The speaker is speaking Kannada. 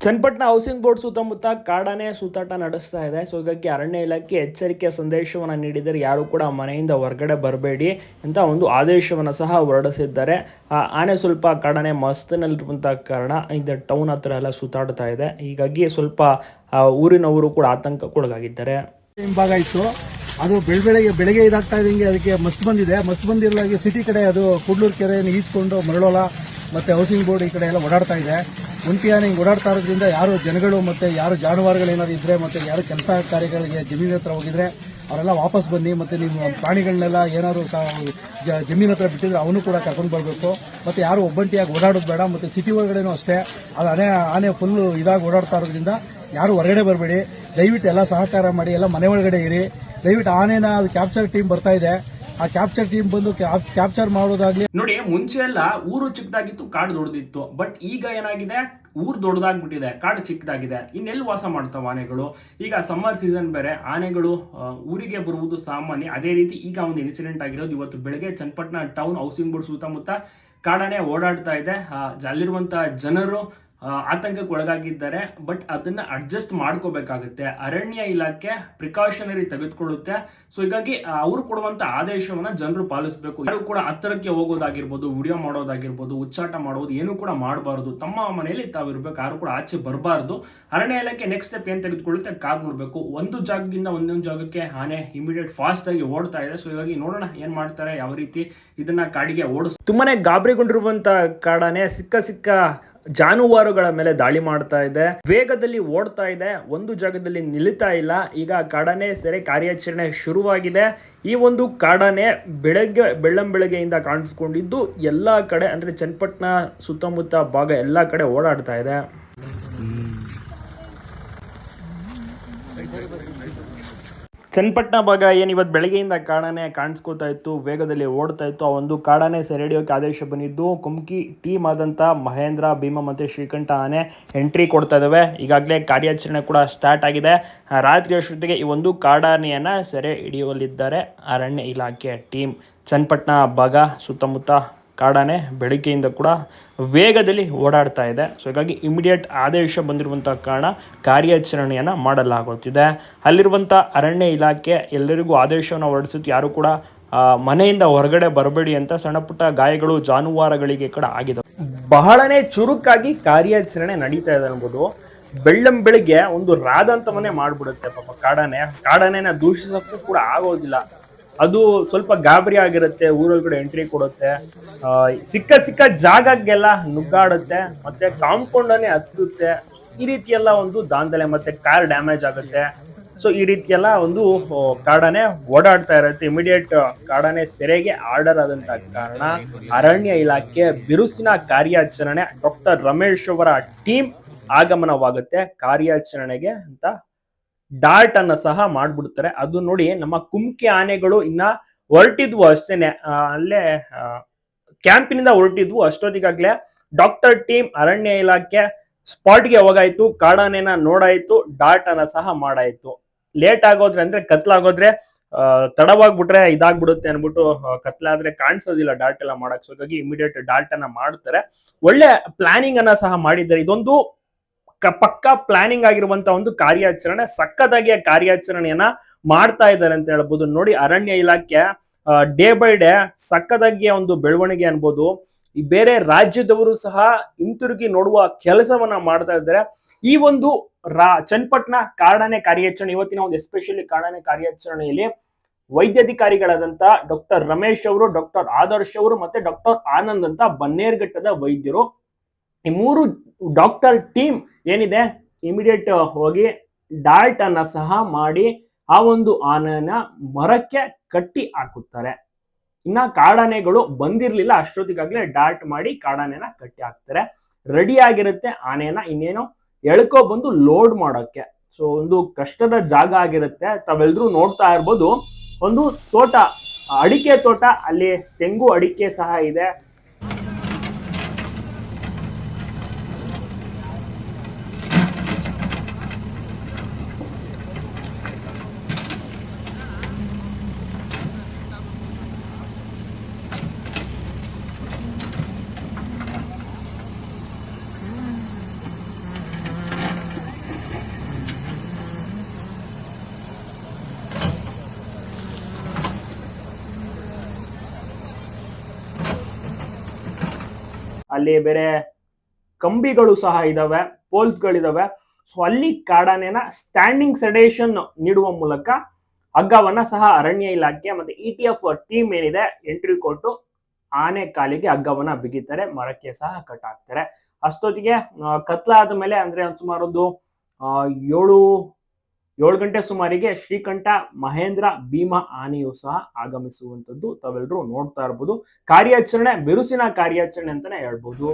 ಚನ್ನಪಟ್ಟಣ ಹೌಸಿಂಗ್ ಬೋರ್ಡ್ ಸುತ್ತಮುತ್ತ ಕಾಡಾನೆ ಸುತ್ತಾಟ ನಡೆಸ್ತಾ ಇದೆ. ಸೊ ಹೀಗಾಗಿ ಅರಣ್ಯ ಇಲಾಖೆ ಎಚ್ಚರಿಕೆಯ ಸಂದೇಶವನ್ನು ನೀಡಿದರೆ ಯಾರು ಕೂಡ ಮನೆಯಿಂದ ಹೊರಗಡೆ ಬರಬೇಡಿ ಅಂತ ಒಂದು ಆದೇಶವನ್ನು ಸಹ ಹೊರಡಿಸಿದ್ದಾರೆ. ಆನೆ ಸ್ವಲ್ಪ ಕಾಡಾನೆ ಮಸ್ತಿನಲ್ಲಿರುವಂಥ ಕಾರಣ ಇದು ಟೌನ್ ಹತ್ರ ಎಲ್ಲ ಸುತ್ತಾಡ್ತಾ ಇದೆ. ಹೀಗಾಗಿ ಸ್ವಲ್ಪ ಊರಿನವರು ಕೂಡ ಆತಂಕಕ್ಕೊಳಗಾಗಿದ್ದಾರೆ. ಭಾಗ ಇತ್ತು, ಅದು ಬೆಳಗ್ಗೆ ಇದಾಗ್ತಾ ಇದ್ದಂಗೆ ಅದಕ್ಕೆ ಮಸ್ತ್ ಬಂದಿದೆ. ಮಸ್ತ್ ಬಂದಿರಲಾಗಿ ಸಿಟಿ ಕಡೆ ಅದು ಕುಡ್ಲೂರು ಕೆರೆಯನ್ನು ಈಜ್ಕೊಂಡು ಮರಳೋಲ ಮತ್ತೆ ಹೌಸಿಂಗ್ ಬೋರ್ಡ್ ಈ ಕಡೆ ಎಲ್ಲ ಓಡಾಡ್ತಾ ಇದೆ. ಒಂಟಿ ಆನೆ ಹಿಂಗೆ ಓಡಾಡ್ತಾ ಇರೋದ್ರಿಂದ ಯಾರು ಜನಗಳು ಮತ್ತೆ ಯಾರು ಜಾನುವಾರುಗಳು ಏನಾದ್ರು ಇದ್ರೆ ಮತ್ತೆ ಯಾರು ಕೆಲಸ ಕಾರ್ಯಗಳಿಗೆ ಜಮೀನ್ ಹತ್ರ ಹೋಗಿದ್ರೆ ಅವರೆಲ್ಲ ವಾಪಸ್ ಬನ್ನಿ. ಮತ್ತೆ ನೀವು ಪ್ರಾಣಿಗಳನ್ನೆಲ್ಲ ಏನಾದ್ರು ಜಮೀನ್ ಹತ್ರ ಬಿಟ್ಟಿದ್ರೆ ಅವನು ಕೂಡ ಕರ್ಕೊಂಡು ಬರಬೇಕು. ಮತ್ತೆ ಯಾರು ಒಬ್ಬಂಟಿಯಾಗಿ ಓಡಾಡೋದು ಬೇಡ. ಮತ್ತೆ ಸಿಟಿ ಒಳಗಡೆನೂ ಅಷ್ಟೇ, ಅದು ಆನೆ ಫುಲ್ಲು ಇದಾಗಿ ಓಡಾಡ್ತಾ ಇರೋದ್ರಿಂದ ಯಾರು ಹೊರಗಡೆ ಬರಬೇಡಿ. ದಯವಿಟ್ಟು ಎಲ್ಲ ಸಹಕಾರ ಮಾಡಿ, ಎಲ್ಲ ಮನೆ ಒಳಗಡೆ ಇರಿ. ದಯವಿಟ್ಟು ಆನೆನ ಅದು ಕ್ಯಾಪ್ಚರ್ ಟೀಮ್ ಬರ್ತಾ ಇದೆ, ಆ ಕ್ಯಾಪ್ಚರ್ ಟೀಮ್ ಬಂದು ಕ್ಯಾಪ್ಚರ್ ಮಾಡೋದಾಗ್ಲಿ. ನೋಡಿ, ಮುಂಚೆ ಎಲ್ಲ ಊರು ಚಿಕ್ಕದಾಗಿತ್ತು, ಕಾಡು ದೊಡ್ಡದಿತ್ತು. ಬಟ್ ಈಗ ಏನಾಗಿದೆ, ಊರು ದೊಡ್ಡದಾಗ್ಬಿಟ್ಟಿದೆ, ಕಾಡು ಚಿಕ್ಕದಾಗಿದೆ. ಇನ್ನೆಲ್ಲಿ ವಾಸ ಮಾಡ್ತಾವ ಆನೆಗಳು? ಈಗ ಸಮ್ಮರ್ ಸೀಸನ್ ಬೇರೆ, ಆನೆಗಳು ಊರಿಗೆ ಬರುವುದು ಸಾಮಾನ್ಯ. ಅದೇ ರೀತಿ ಈಗ ಒಂದು ಇನ್ಸಿಡೆಂಟ್ ಆಗಿರೋದು ಇವತ್ತು ಬೆಳಗ್ಗೆ ಚನ್ನಪಟ್ಟಣ ಟೌನ್ ಹೌಸಿಂಗ್ ಬೋರ್ಡ್ ಸುತ್ತಮುತ್ತ ಕಾಡಾನೆ ಓಡಾಡ್ತಾ ಇದೆ. ಅಲ್ಲಿರುವಂತ ಜನರು ಆತಂಕಕ್ಕೆ ಒಳಗಾಗಿದ್ದಾರೆ. ಬಟ್ ಅದನ್ನ ಅಡ್ಜಸ್ಟ್ ಮಾಡ್ಕೋಬೇಕಾಗುತ್ತೆ. ಅರಣ್ಯ ಇಲಾಖೆ ಪ್ರಿಕಾಷನರಿ ತೆಗೆದುಕೊಳ್ಳುತ್ತೆ. ಸೊ ಹೀಗಾಗಿ ಅವರು ಕೊಡುವಂತ ಆದೇಶವನ್ನ ಜನರು ಪಾಲಿಸಬೇಕು. ಯಾರು ಕೂಡ ಹತ್ತಿರಕ್ಕೆ ಹೋಗೋದಾಗಿರ್ಬೋದು, ವಿಡಿಯೋ ಮಾಡೋದಾಗಿರ್ಬೋದು, ಉಚ್ಚಾಟ ಮಾಡೋದು ಏನು ಕೂಡ ಮಾಡಬಾರದು. ತಮ್ಮ ಮನೆಯಲ್ಲಿ ತಾವಿರ್ಬೇಕು, ಯಾರು ಕೂಡ ಆಚೆ ಬರಬಾರದು. ಅರಣ್ಯ ಇಲಾಖೆ ನೆಕ್ಸ್ಟ್ ಸ್ಟೆಪ್ ಏನ್ ತೆಗೆದುಕೊಳ್ಳುತ್ತೆ ಕಾದ್ ನೋಡ್ಬೇಕು. ಒಂದು ಜಾಗದಿಂದ ಒಂದೊಂದು ಜಾಗಕ್ಕೆ ಆನೆ ಇಮಿಡಿಯೇಟ್ ಫಾಸ್ಟ್ ಆಗಿ ಓಡ್ತಾ ಇದೆ. ಸೊ ಹೀಗಾಗಿ ನೋಡೋಣ ಏನ್ ಮಾಡ್ತಾರೆ, ಯಾವ ರೀತಿ ಇದನ್ನ ಕಾಡಿಗೆ ತುಂಬಾನೇ ಗಾಬರಿಗೊಂಡಿರುವಂತ ಕಾಡಾನೆ ಸಿಕ್ಕ ಜಾನುವಾರುಗಳ ಮೇಲೆ ದಾಳಿ ಮಾಡ್ತಾ ಇದೆ, ವೇಗದಲ್ಲಿ ಓಡ್ತಾ ಇದೆ, ಒಂದು ಜಾಗದಲ್ಲಿ ನಿಲ್ತಾ ಇಲ್ಲ. ಈಗ ಕಾಡಾನೆ ಸೆರೆ ಕಾರ್ಯಾಚರಣೆ ಶುರುವಾಗಿದೆ. ಈ ಒಂದು ಕಾಡಾನೆ ಬೆಳ್ಳಂಬೆಳಗ್ಗೆಯಿಂದ ಕಾಣಿಸ್ಕೊಂಡಿದ್ದು ಎಲ್ಲಾ ಕಡೆ, ಅಂದ್ರೆ ಚನ್ನಪಟ್ಟಣ ಸುತ್ತಮುತ್ತ ಭಾಗ ಎಲ್ಲಾ ಕಡೆ ಓಡಾಡ್ತಾ ಇದೆ. ಚನ್ನಪಟ್ಟಣ ಭಾಗ ಏನು ಇವತ್ತು ಬೆಳಗ್ಗೆಯಿಂದ ಕಾಡಾನೆ ಕಾಣಿಸ್ಕೊತಾ ಇತ್ತು, ವೇಗದಲ್ಲಿ ಓಡ್ತಾ ಇತ್ತು. ಆ ಒಂದು ಕಾಡಾನೆ ಸೆರೆ ಹಿಡಿಯೋಕೆ ಆದೇಶ ಬಂದಿದ್ದು ಕುಮ್ಕಿ ಟೀಮ್ ಆದಂಥ ಮಹೇಂದ್ರ, ಭೀಮ ಮತ್ತು ಶ್ರೀಕಂಠ ಆನೆ ಎಂಟ್ರಿ ಕೊಡ್ತಾ ಇದ್ದಾವೆ. ಈಗಾಗಲೇ ಕಾರ್ಯಾಚರಣೆ ಕೂಡ ಸ್ಟಾರ್ಟ್ ಆಗಿದೆ. ರಾತ್ರಿ ಅಷ್ಟೊತ್ತಿಗೆ ಈ ಒಂದು ಕಾಡಾನೆಯನ್ನು ಸೆರೆ ಹಿಡಿಯಲಿದ್ದಾರೆ ಅರಣ್ಯ ಇಲಾಖೆ ಟೀಮ್. ಚನ್ನಪಟ್ಟಣ ಭಾಗ ಸುತ್ತಮುತ್ತ ಕಾಡಾನೆ ಬೆಳಗ್ಗೆಯಿಂದ ಕೂಡ ವೇಗದಲ್ಲಿ ಓಡಾಡ್ತಾ ಇದೆ. ಸೊ ಹೀಗಾಗಿ ಇಮಿಡಿಯೇಟ್ ಆದೇಶ ಬಂದಿರುವಂಥ ಕಾರಣ ಕಾರ್ಯಾಚರಣೆಯನ್ನು ಮಾಡಲಾಗುತ್ತಿದೆ. ಅಲ್ಲಿರುವಂಥ ಅರಣ್ಯ ಇಲಾಖೆ ಎಲ್ಲರಿಗೂ ಆದೇಶವನ್ನು ಹೊರಡಿಸುತ್ತೆ, ಯಾರು ಕೂಡ ಮನೆಯಿಂದ ಹೊರಗಡೆ ಬರಬೇಡಿ ಅಂತ. ಸಣ್ಣ ಪುಟ್ಟ ಗಾಯಗಳು ಜಾನುವಾರುಗಳಿಗೆ ಕೂಡ ಆಗಿದೆ. ಬಹಳನೇ ಚುರುಕಾಗಿ ಕಾರ್ಯಾಚರಣೆ ನಡೀತಾ ಇದೆ ಅನ್ಬೋದು. ಬೆಳ್ಳಂಬೆಳಿಗ್ಗೆ ಒಂದು ರಾದಂತವನ್ನೇ ಮಾಡ್ಬಿಡುತ್ತೆ ಪಾಪ ಕಾಡಾನೆನ ದೂಷಿಸಕ್ಕೂ ಕೂಡ ಆಗೋದಿಲ್ಲ. ಅದು ಸ್ವಲ್ಪ ಗಾಬರಿ ಆಗಿರುತ್ತೆ, ಊರೊಳಗಡೆ ಎಂಟ್ರಿ ಕೊಡುತ್ತೆ, ಸಿಕ್ಕ ಜಾಗಕ್ಕೆಲ್ಲ ನುಗ್ಗಾಡುತ್ತೆ, ಮತ್ತೆ ಕಾಂಪೌಂಡ್ ಅನ್ನೇ ಹತ್ತುತ್ತೆ. ಈ ರೀತಿ ಎಲ್ಲ ಒಂದು ದಾಂಧಲೆ, ಮತ್ತೆ ಕಾರ್ ಡ್ಯಾಮೇಜ್ ಆಗುತ್ತೆ. ಸೊ ಈ ರೀತಿ ಎಲ್ಲ ಒಂದು ಕಾಡಾನೆ ಓಡಾಡ್ತಾ ಇರುತ್ತೆ. ಇಮಿಡಿಯೇಟ್ ಕಾಡಾನೆ ಸೆರೆಗೆ ಆರ್ಡರ್ ಆದಂತ ಕಾರಣ ಅರಣ್ಯ ಇಲಾಖೆ ಬಿರುಸಿನ ಕಾರ್ಯಾಚರಣೆ, ಡಾಕ್ಟರ್ ರಮೇಶ್ ಅವರ ಟೀಮ್ ಆಗಮನವಾಗುತ್ತೆ ಕಾರ್ಯಾಚರಣೆಗೆ ಅಂತ. ಡಾರ್ಟ್ ಅನ್ನ ಸಹ ಮಾಡ್ಬಿಡ್ತಾರೆ. ಅದು ನೋಡಿ, ನಮ್ಮ ಕುಮ್ಕಿ ಆನೆಗಳು ಇನ್ನ ಹೊರಟಿದ್ವು ಅಷ್ಟೇನೆ, ಅಲ್ಲೇ ಕ್ಯಾಂಪಿನಿಂದ ಹೊರಟಿದ್ವು. ಅಷ್ಟೊತ್ತಿಗಾಗ್ಲೇ ಡಾಕ್ಟರ್ ಟೀಮ್ ಅರಣ್ಯ ಇಲಾಖೆ ಸ್ಪಾಟ್ಗೆ ಹೋಗಾಯ್ತು, ಕಾಡಾನೆನ ನೋಡಾಯ್ತು, ಡಾರ್ಟ್ ಅನ್ನ ಸಹ ಮಾಡಾಯ್ತು. ಲೇಟ್ ಆಗೋದ್ರೆ ಅಂದ್ರೆ ಕತ್ಲಾಗೋದ್ರೆ ತಡವಾಗ್ಬಿಟ್ರೆ ಇದಾಗ್ಬಿಡುತ್ತೆ ಅನ್ಬಿಟ್ಟು ಕತ್ಲಾದ್ರೆ ಕಾಣಿಸೋದಿಲ್ಲ ಡಾರ್ಟ್ ಎಲ್ಲ ಮಾಡಕ್. ಸೊ ಹಾಗಾಗಿ ಇಮಿಡಿಯೇಟ್ ಡಾರ್ಟ್ ಅನ್ನ ಮಾಡ್ತಾರೆ. ಒಳ್ಳೆ ಪ್ಲಾನಿಂಗ್ ಅನ್ನ ಸಹ ಮಾಡಿದ್ದಾರೆ. ಇದೊಂದು ಪಕ್ಕಾ ಪ್ಲಾನಿಂಗ್ ಆಗಿರುವಂತ ಒಂದು ಕಾರ್ಯಾಚರಣೆ, ಸಕ್ಕದಾಗಿ ಕಾರ್ಯಾಚರಣೆಯನ್ನ ಮಾಡ್ತಾ ಇದ್ದಾರೆ ಅಂತ ಹೇಳ್ಬೋದು. ನೋಡಿ, ಅರಣ್ಯ ಇಲಾಖೆ ಡೇ ಬೈ ಡೇ ಸಕ್ಕದಾಗಿ ಒಂದು ಬೆಳವಣಿಗೆ ಅನ್ಬೋದು. ಈ ಬೇರೆ ರಾಜ್ಯದವರು ಸಹ ಹಿಂತಿರುಗಿ ನೋಡುವ ಕೆಲಸವನ್ನ ಮಾಡ್ತಾ ಇದ್ದಾರೆ. ಈ ಒಂದು ಚನ್ನಪಟ್ಟಣ ಕಾಡಾನೆ ಕಾರ್ಯಾಚರಣೆ, ಇವತ್ತಿನ ಒಂದು ಎಸ್ಪೆಷಲಿ ಕಾಡಾನೆ ಕಾರ್ಯಾಚರಣೆಯಲ್ಲಿ ವೈದ್ಯಾಧಿಕಾರಿಗಳಾದಂತ ಡಾಕ್ಟರ್ ರಮೇಶ್ ಅವರು, ಡಾಕ್ಟರ್ ಆದರ್ಶ್ ಅವರು ಮತ್ತೆ ಡಾಕ್ಟರ್ ಆನಂದ್ ಅಂತ ಬನ್ನೇರ್ಘಟ್ಟದ ವೈದ್ಯರು, ಈ ಮೂರು ಡಾಕ್ಟರ್ ಟೀಮ್ ಏನಿದೆ ಇಮಿಡಿಯೇಟ್ ಹೋಗಿ ಡಾರ್ಟ್ ಅನ್ನ ಸಹ ಮಾಡಿ ಆ ಒಂದು ಆನೆನ ಮರಕ್ಕೆ ಕಟ್ಟಿ ಹಾಕುತ್ತಾರೆ. ಇನ್ನ ಕಾಡಾನೆಗಳು ಬಂದಿರ್ಲಿಲ್ಲ, ಅಷ್ಟೊತ್ತಿಗಾಗ್ಲೇ ಡಾರ್ಟ್ ಮಾಡಿ ಕಾಡಾನೆನ ಕಟ್ಟಿ ಹಾಕ್ತಾರೆ. ರೆಡಿ ಆಗಿರುತ್ತೆ ಆನೆನ ಇನ್ನೇನು ಎಳ್ಕೊ ಬಂದು ಲೋಡ್ ಮಾಡೋಕ್ಕೆ. ಸೊ ಒಂದು ಕಷ್ಟದ ಜಾಗ ಆಗಿರುತ್ತೆ. ತಾವೆಲ್ಲರೂ ನೋಡ್ತಾ ಇರ್ಬೋದು, ಒಂದು ತೋಟ, ಅಡಿಕೆ ತೋಟ, ಅಲ್ಲಿ ತೆಂಗು ಅಡಿಕೆ ಸಹ ಇದೆ. ಅಲ್ಲಿ ಬೇರೆ ಕಂಬಿಗಳು ಸಹ ಇದಾವೆ, ಪೋಲ್ಸ್ಗಳಿದಾವೆ. ಸೊ ಅಲ್ಲಿ ಕಾಡಾನೆನ ಸ್ಟ್ಯಾಂಡಿಂಗ್ ಸೆಡೇಷನ್ ನೀಡುವ ಮೂಲಕ ಹಗ್ಗವನ್ನ ಸಹ ಅರಣ್ಯ ಇಲಾಖೆ ಮತ್ತೆ ETF ಟೀಮ್ ಏನಿದೆ ಎಂಟ್ರಿ ಕೊಟ್ಟು ಆನೆ ಕಾಲಿಗೆ ಹಗ್ಗವನ್ನ ಬಿಗಿತಾರೆ, ಮರಕ್ಕೆ ಸಹ ಕಟ್ ಹಾಕ್ತಾರೆ. ಅಷ್ಟೊತ್ತಿಗೆ ಕತ್ಲಾದ ಮೇಲೆ ಅಂದ್ರೆ ಸುಮಾರು ಒಂದು 7 ಗಂಟೆ ಸುಮಾರಿಗೆ ಶ್ರೀಕಂಠ ಮಹೇಂದ್ರ ಭೀಮಾ ಆನೆಯು ಸಹ ಆಗಮಿಸುವಂತದ್ದು ತಾವೆಲ್ಲರೂ ನೋಡ್ತಾ ಇರಬಹುದು. ಕಾರ್ಯಾಚರಣೆ ಬಿರುಸಿನ ಕಾರ್ಯಾಚರಣೆ ಅಂತಾನೆ ಹೇಳ್ಬೋದು.